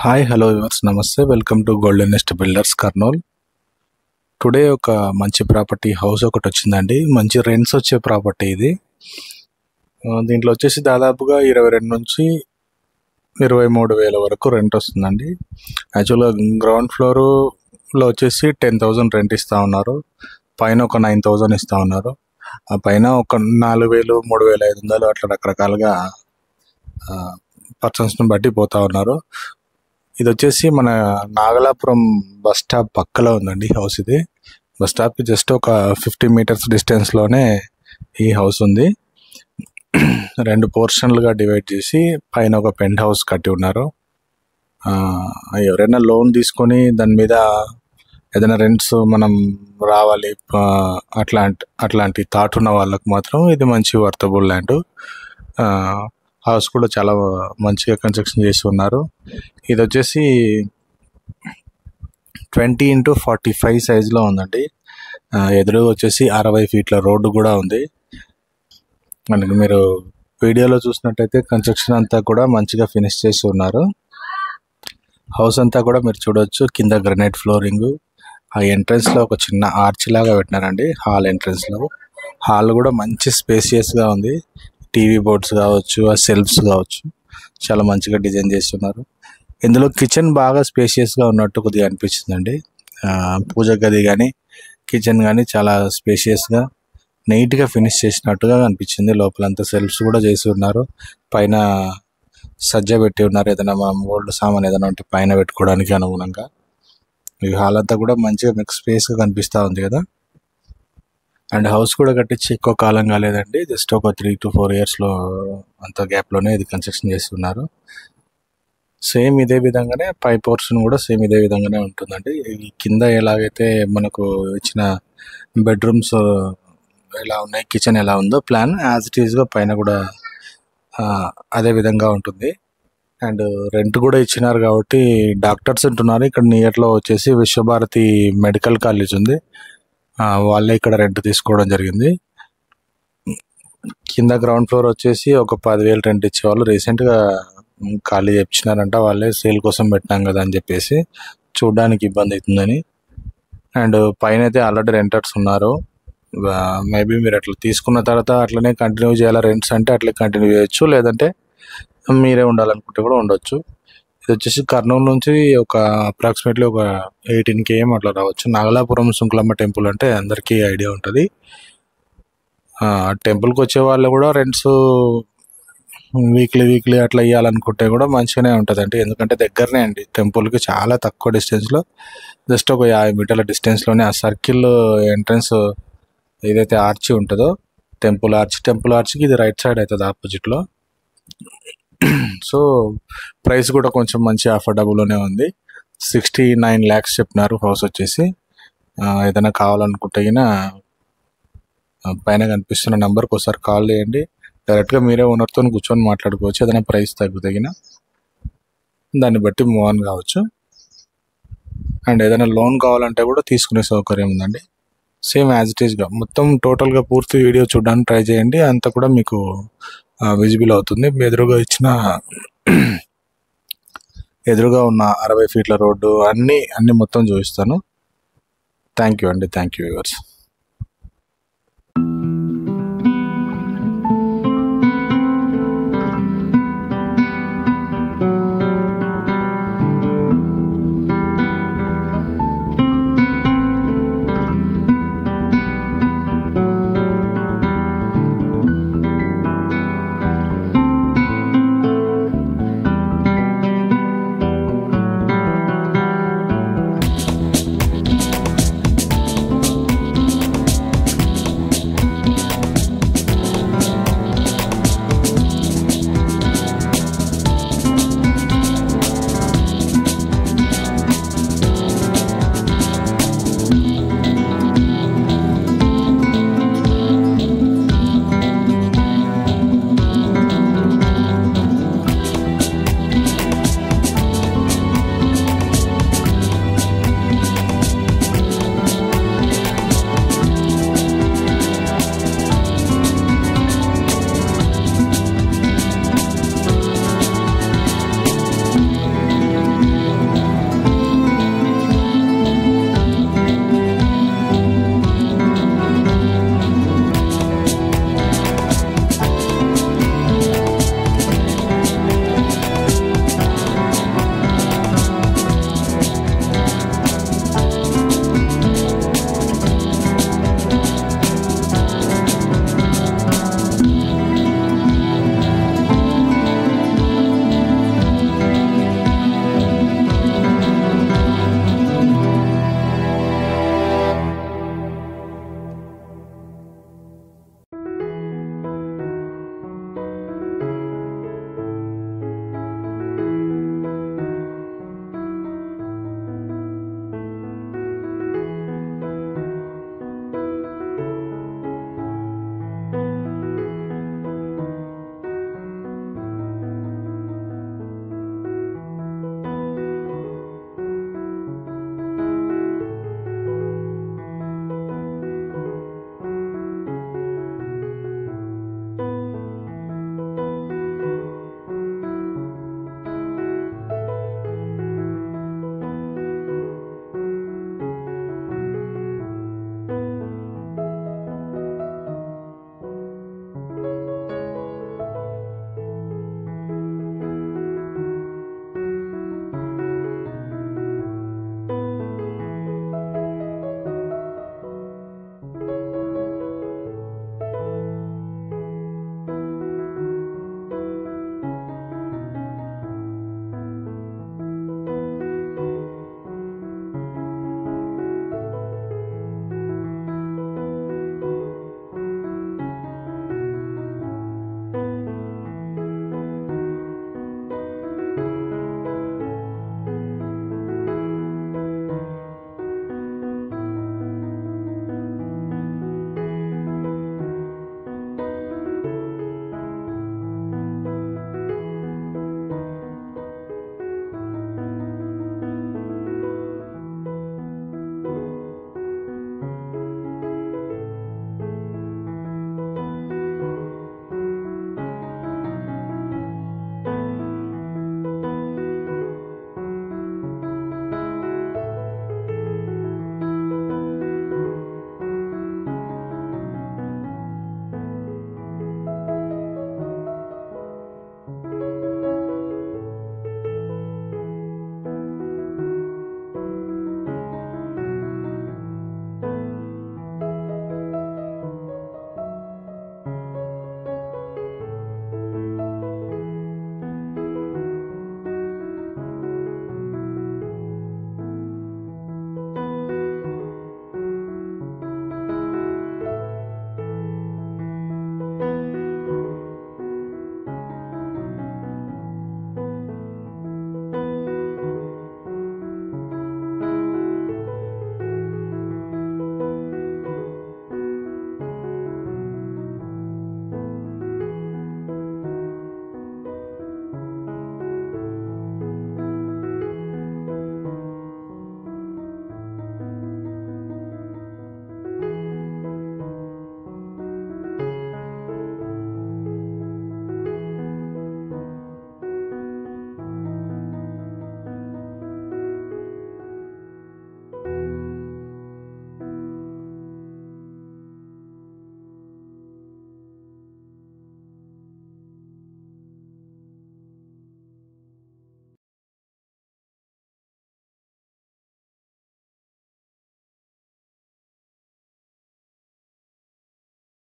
Hi hello viewers నమస్తే welcome to Golden Nest Builders Kurnool. Today ఒక మంచి ప్రాపర్టీ హౌస్ ఒకటి వచ్చిందండి. మంచి రెంట్స్ వచ్చే ప్రాపర్టీ ఇది. దీంట్లో వచ్చేసి దాదాపుగా 22 నుంచి 23,000 వరకు రెంట్ వస్తుందండి. యాక్చువల్గా గ్రౌండ్ ఫ్లోర్లో వచ్చేసి 10,000 రెంట్ ఇస్తూ ఉన్నారు. పైన ఒక 9,000 ఇస్తూ ఉన్నారు. ఆ పైన ఒక 4,000 3,500 అట్లా రకరకాలుగా పర్సన్స్ని బట్టి పోతూ ఉన్నారు. ఇది వచ్చేసి మన నాగలాపురం బస్ స్టాప్ పక్కలో ఉందండి హౌస్. ఇది బస్ స్టాప్కి జస్ట్ ఒక 50 మీటర్స్ డిస్టెన్స్లోనే ఈ హౌస్ ఉంది. 2 పోర్షన్లుగా డివైడ్ చేసి పైన ఒక పెంట్ హౌస్ కట్టి ఉన్నారు. ఎవరైనా లోన్ తీసుకొని దాని మీద ఏదైనా రెంట్స్ మనం రావాలి అట్లాంటి థాట్ ఉన్న వాళ్ళకు మాత్రం ఇది మంచి వర్తబుల్ ల్యాండ్. హౌస్ కూడా చాలా మంచిగా కన్స్ట్రక్షన్ చేసి ఉన్నారు. ఇది వచ్చేసి 20x45 సైజులో ఉందండి. ఎదురుగా వచ్చేసి 60 ఫీట్ల రోడ్డు కూడా ఉంది. మనకి మీరు వీడియోలో చూసినట్టయితే కన్స్ట్రక్షన్ అంతా కూడా మంచిగా ఫినిష్ చేసి ఉన్నారు. హౌస్ అంతా కూడా మీరు చూడవచ్చు. కింద గ్రనైట్ ఫ్లోరింగ్, ఆ ఎంట్రన్స్లో ఒక చిన్న ఆర్చ్ లాగా పెట్టినారండి. హాల్ ఎంట్రన్స్లో హాల్ కూడా మంచి స్పేసియస్గా ఉంది. టీవీ బోర్డ్స్ కావచ్చు, ఆ సెల్ఫ్స్ కావచ్చు, చాలా మంచిగా డిజైన్ చేస్తున్నారు. ఇందులో కిచెన్ బాగా స్పేషియస్గా ఉన్నట్టు కొద్దిగా అనిపించిందండి. పూజ గది కానీ కిచెన్ కానీ చాలా స్పేషియస్గా నీట్గా ఫినిష్ చేసినట్టుగా అనిపించింది. లోపలంతా సెల్ఫ్స్ కూడా చేసి ఉన్నారు. పైన సజ్జ పెట్టి ఉన్నారు. ఏదైనా మనం ఓల్డ్ సామాన్ ఏదైనా ఉంటే పైన పెట్టుకోవడానికి అనుగుణంగా. ఈ హాల్ అంతా కూడా మంచిగా మీకు స్పేస్గా కనిపిస్తూ ఉంది కదా. అండ్ హౌస్ కూడా కట్టించి ఎక్కువ కాలం కాలేదండి. జస్ట్ ఒక 3 to 4 ఇయర్స్లో అంత గ్యాప్లోనే ఇది కన్స్ట్రక్షన్ చేస్తున్నారు. సేమ్ ఇదే విధంగానే పై పోర్షన్ కూడా సేమ్ ఇదే విధంగానే ఉంటుందండి. ఈ కింద ఎలాగైతే మనకు ఇచ్చిన బెడ్రూమ్స్ ఎలా ఉన్నాయి, కిచెన్ ఎలా ఉందో ప్లాన్ యాజ్ ఇట్ ఈస్గా పైన కూడా అదే విధంగా ఉంటుంది. అండ్ రెంట్ కూడా ఇచ్చినారు కాబట్టి డాక్టర్స్ ఉంటున్నారు. ఇక్కడ నియర్లో వచ్చేసి విశ్వభారతి మెడికల్ కాలేజ్ ఉంది. వాళ్ళే ఇక్కడ రెంట్ తీసుకోవడం జరిగింది. కింద గ్రౌండ్ ఫ్లోర్ వచ్చేసి ఒక 10,000 రెంట్ ఇచ్చేవాళ్ళు రీసెంట్గా ఖాళీ చెప్తున్నారంట. వాళ్ళే సేల్ కోసం పెట్టినాం కదా అని చెప్పేసి చూడడానికి ఇబ్బంది అవుతుందని. అండ్ పైన అయితే ఆల్రెడీ రెంటర్స్ ఉన్నారు. మేబీ మీరు అట్లా తీసుకున్న తర్వాత అట్లనే కంటిన్యూ చేయాలి రెంట్స్ అంటే అట్లే కంటిన్యూ చేయొచ్చు, లేదంటే మీరే ఉండాలనుకుంటే కూడా ఉండొచ్చు. ఇది వచ్చేసి కర్నూలు నుంచి ఒక అప్రాక్సిమేట్లీ ఒక 18 km అట్లా రావచ్చు. నాగలాపురం సుంకులమ్మ టెంపుల్ అంటే అందరికీ ఐడియా ఉంటుంది. టెంపుల్కి వచ్చే వాళ్ళు కూడా రెంట్స్ వీక్లీ అట్లా ఇవ్వాలనుకుంటే కూడా మంచిగానే ఉంటుందండి. ఎందుకంటే దగ్గరనే అండి టెంపుల్కి, చాలా తక్కువ డిస్టెన్స్లో, జస్ట్ ఒక 50 మీటర్ల డిస్టెన్స్లోనే ఆ సర్కిల్ ఎంట్రన్స్ ఏదైతే ఆర్చి ఉంటుందో టెంపుల్ ఆర్చ్కి ఇది రైట్ సైడ్ అవుతుంది ఆపోజిట్లో. సో ప్రైస్ కూడా కొంచెం మంచి అఫోర్డబుల్లోనే ఉంది. 69 lakhs చెప్పినారు హౌస్ వచ్చేసి. ఏదైనా కావాలనుకుంటే పైన కనిపిస్తున్న నెంబర్కి ఒకసారి కాల్ చేయండి. డైరెక్ట్గా మీరే ఓనర్తో కూర్చొని మాట్లాడుకోవచ్చు. ఏదైనా ప్రైస్ తగ్గిన దాన్ని బట్టి మూవ్ ఆన్ కావచ్చు. అండ్ ఏదైనా లోన్ కావాలంటే కూడా తీసుకునే సౌకర్యం ఉందండి. సేమ్ యాజ్ ఇట్ ఈస్గా మొత్తం టోటల్గా పూర్తి వీడియో చూడడానికి ట్రై చేయండి. అంతా కూడా మీకు విజిబుల్ అవుతుంది. ఎదురుగా ఉన్న 60 ఫీట్ల రోడ్డు అన్నీ మొత్తం చూపిస్తాను. థ్యాంక్ యూ అండి. Thank you viewers.